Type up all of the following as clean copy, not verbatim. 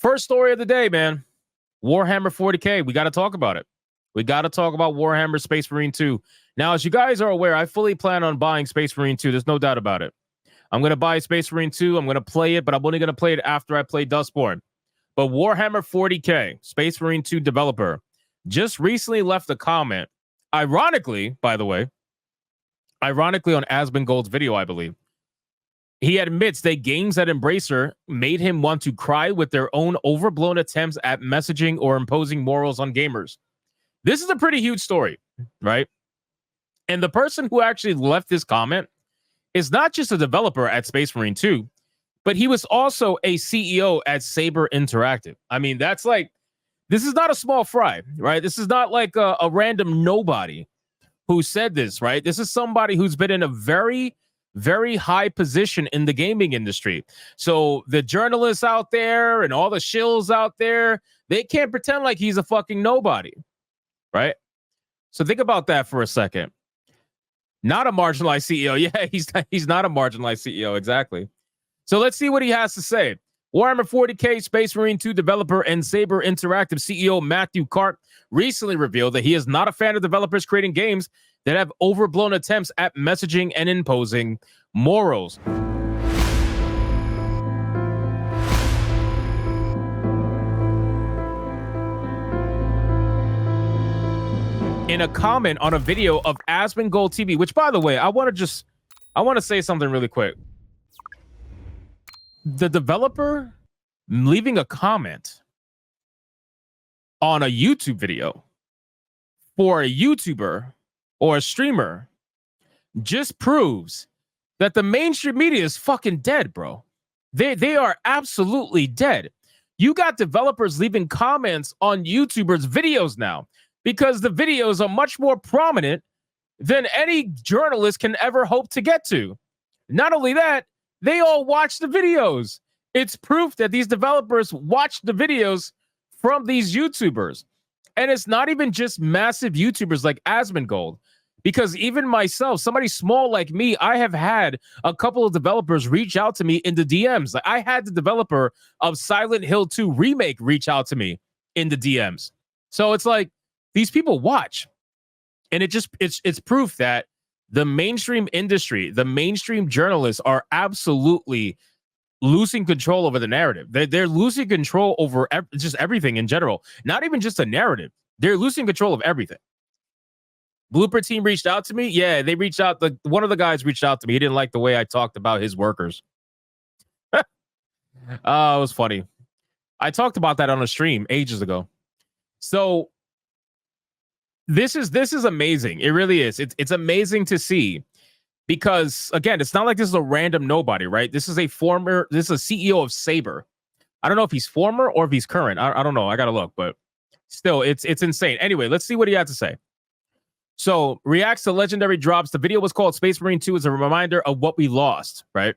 First story of the day, man. Warhammer 40K. We got to talk about it. We got to talk about Warhammer Space Marine 2. Now, as you guys are aware, I fully plan on buying Space Marine 2. There's no doubt about it. I'm going to buy Space Marine 2. I'm going to play it, but I'm only going to play it after I play Dustborn. But Warhammer 40K, Space Marine 2 developer, just recently left a comment. Ironically, by the way, on Asmongold's video, I believe. He admits that games at Embracer made him want to cry with their own overblown attempts at messaging or imposing morals on gamers. This is a pretty huge story, right? And the person who actually left this comment is not just a developer at Space Marine 2, but he was also a CEO at Saber Interactive. I mean, that's like, this is not a small fry, right? This is not like a random nobody who said this, right? This is somebody who's been in a very, very high position in the gaming industry. So the journalists out there and all the shills out there, they can't pretend like he's a fucking nobody, right? So think about that for a second. Not a marginalized CEO. Yeah, he's not a marginalized CEO, exactly. So let's see what he has to say. Warhammer 40K Space Marine 2 developer and Saber Interactive CEO Matthew Karp recently revealed that he is not a fan of developers creating games that have overblown attempts at messaging and imposing morals. In a comment on a video of Asmongold TV, which, by the way, I want to say something really quick. The developer leaving a comment on a YouTube video for a YouTuber or a streamer just proves that the mainstream media is fucking dead, bro. They are absolutely dead. You got developers leaving comments on YouTubers' videos now because the videos are much more prominent than any journalist can ever hope to get to. Not only that, they all watch the videos. It's proof that these developers watch the videos from these YouTubers. And it's not even just massive YouTubers like Asmongold, because even myself, somebody small like me, I have had a couple of developers reach out to me in the DMs. Like, I had the developer of Silent Hill 2 Remake reach out to me in the DMs. So it's like, these people watch. And it's proof that the mainstream industry, the mainstream journalists are absolutely losing control over the narrative. They're losing control over just everything in general. Not even just a narrative. They're losing control of everything. Blooper team reached out to me. Yeah, they reached out. One of the guys reached out to me. He didn't like the way I talked about his workers. It was funny. I talked about that on a stream ages ago. So this is amazing. It really is. It's amazing to see, because again, it's not like this is a random nobody, right? This is a CEO of Saber. I don't know if he's former or if he's current. I don't know. I gotta look, but still, it's insane. Anyway, let's see what he had to say. So, reacts to legendary drops. The video was called Space Marine 2 as a reminder of what we lost, right?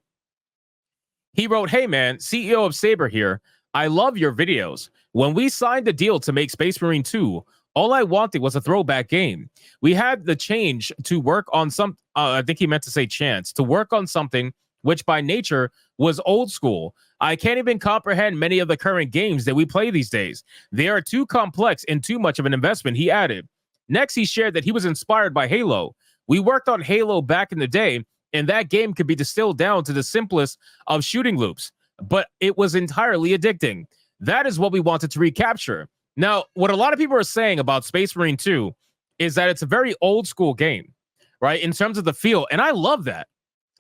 He wrote, "Hey man, CEO of Saber here. I love your videos. When we signed the deal to make Space Marine 2, all I wanted was a throwback game. We had the change to work on I think he meant to say chance, to work on something which by nature was old school. I can't even comprehend many of the current games that we play these days. They are too complex and too much of an investment," he added. Next, he shared that he was inspired by Halo. "We worked on Halo back in the day, and that game could be distilled down to the simplest of shooting loops, but it was entirely addicting. That is what we wanted to recapture." Now, what a lot of people are saying about Space Marine 2 is that it's a very old school game, right? In terms of the feel. And I love that.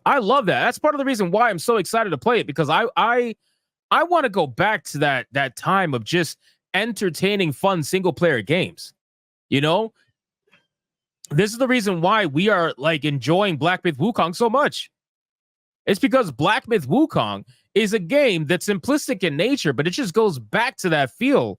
I love that. That's part of the reason why I'm so excited to play it, because I want to go back to that time of just entertaining, fun single player games. You know, this is the reason why we are like enjoying Black Myth Wukong so much. It's because Black Myth Wukong is a game that's simplistic in nature, but it just goes back to that feel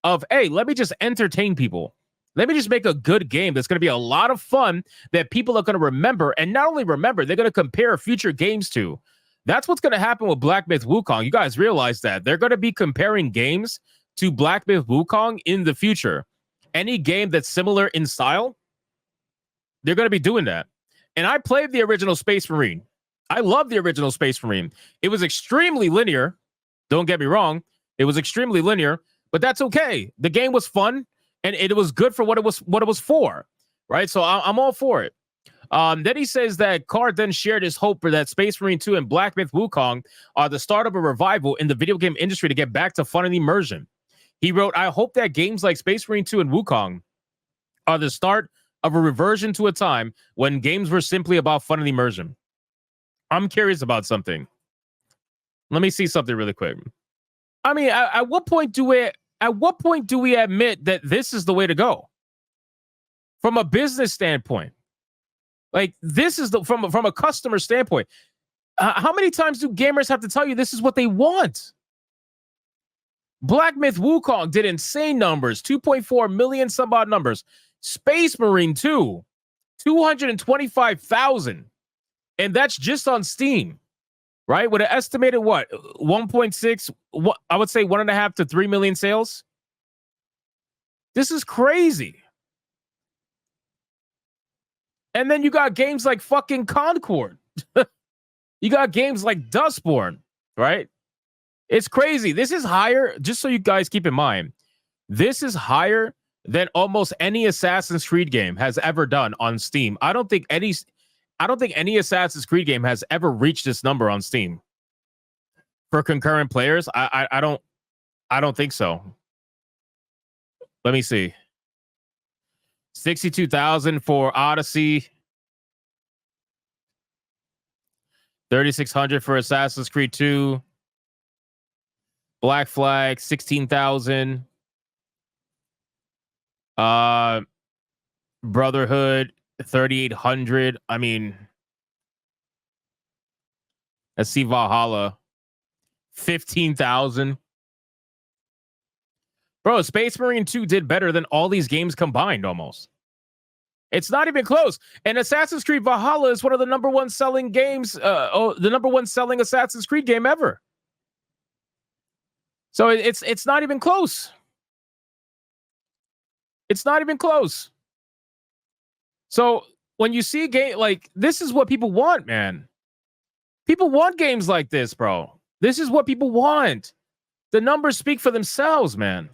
of, hey, let me just entertain people. Let me just make a good game that's going to be a lot of fun that people are going to remember. And not only remember, they're going to compare future games to. That's what's going to happen with Black Myth Wukong. You guys realize that. They're going to be comparing games to Black Myth Wukong in the future. Any game that's similar in style, they're going to be doing that. And I played the original Space Marine. I love the original Space Marine. It was extremely linear. Don't get me wrong. It was extremely linear, but that's okay. The game was fun, and it was good for what it was for, right? So I'm all for it. Then he says that Card then shared his hope for that Space Marine 2 and Black Myth Wukong are the start of a revival in the video game industry to get back to fun and immersion. He wrote, I hope that games like Space Marine 2 and Wukong are the start of a reversion to a time when games were simply about fun and immersion. I'm curious about something. Let me see something really quick. I mean, at what point do we admit that this is the way to go? From a business standpoint. Like, this is from a customer standpoint. How many times do gamers have to tell you this is what they want? Black Myth Wukong did insane numbers, 2.4 million some odd numbers. Space Marine 2, 225,000. And that's just on Steam, right? With an estimated 1.6, I would say 1.5 to 3 million sales. This is crazy. And then you got games like fucking Concord. You got games like Dustborn, right? It's crazy. This is higher, just so you guys keep in mind, this is higher than almost any Assassin's Creed game has ever done on Steam. I don't think any Assassin's Creed game has ever reached this number on Steam. For concurrent players, I don't think so. Let me see. 62,000 for Odyssey. 3,600 for Assassin's Creed 2. Black Flag, 16,000. Brotherhood, 3,800. I mean, let's see Valhalla, 15,000. Bro, Space Marine 2 did better than all these games combined almost. It's not even close. And Assassin's Creed Valhalla is one of the number one selling games, the number one selling Assassin's Creed game ever. So it's not even close. It's not even close. So when you see a game like this, is what people want, man. People want games like this, bro. This is what people want. The numbers speak for themselves, man.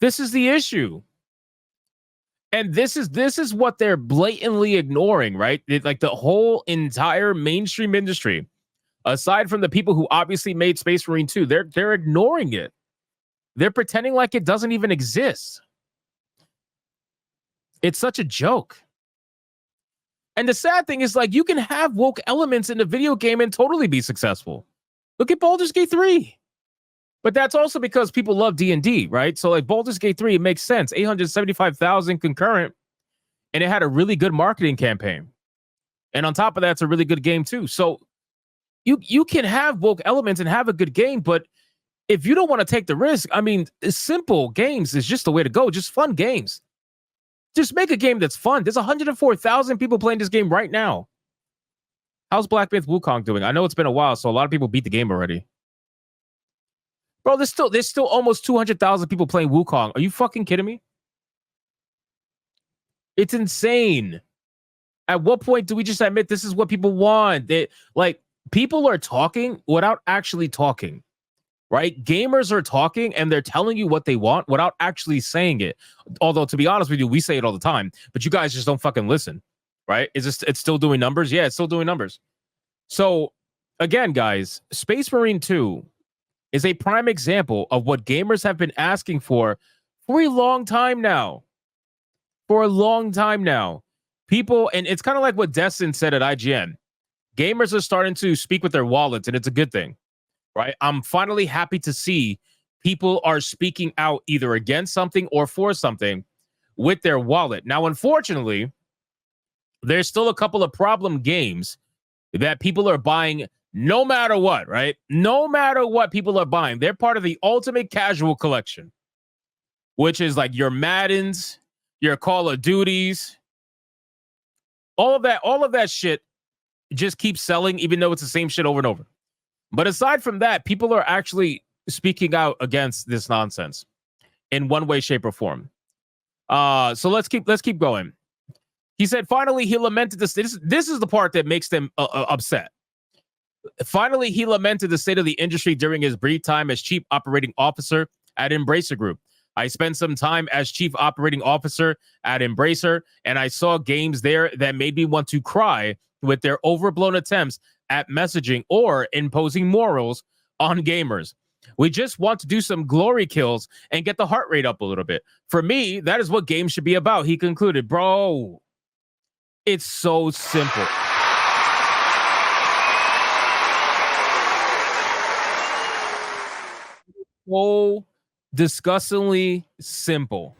This is the issue. And this is what they're blatantly ignoring, right? Like the whole entire mainstream industry, aside from the people who obviously made Space Marine 2, they're ignoring it. They're pretending like it doesn't even exist. It's such a joke. And the sad thing is, like, you can have woke elements in the video game and totally be successful. Look at Baldur's Gate 3. But that's also because people love D&D, right? So like Baldur's Gate 3, it makes sense. 875,000 concurrent, and it had a really good marketing campaign. And on top of that, it's a really good game too. So you can have woke elements and have a good game, but if you don't want to take the risk, I mean, simple games is just the way to go. Just fun games. Just make a game that's fun. There's 104,000 people playing this game right now. How's Black Myth Wukong doing? I know it's been a while, so a lot of people beat the game already. Bro, there's still almost 200,000 people playing Wukong. Are you fucking kidding me? It's insane. At what point do we just admit this is what people want? Like, people are talking without actually talking, right? Gamers are talking and they're telling you what they want without actually saying it. Although, to be honest with you, we say it all the time, but you guys just don't fucking listen, right? It's still doing numbers? Yeah, it's still doing numbers. So, again, guys, Space Marine 2 is a prime example of what gamers have been asking for a long time now. For a long time now. People, and it's kind of like what Destin said at IGN. Gamers are starting to speak with their wallets, and it's a good thing, right? I'm finally happy to see people are speaking out either against something or for something with their wallet. Now, unfortunately, there's still a couple of problem games that people are buying no matter what, right? No matter what people are buying. They're part of the ultimate casual collection, which is like your Maddens, your Call of Duties, all of that shit just keeps selling, even though it's the same shit over and over. But aside from that, people are actually speaking out against this nonsense in one way, shape, or form. So let's keep going. He said, finally, he lamented this. This is the part that makes them upset. Finally, he lamented the state of the industry during his brief time as chief operating officer at Embracer Group. I spent some time as chief operating officer at Embracer, and I saw games there that made me want to cry with their overblown attempts at messaging or imposing morals on gamers. We just want to do some glory kills and get the heart rate up a little bit. For me, that is what games should be about, he concluded. Bro, it's so simple. So disgustingly simple.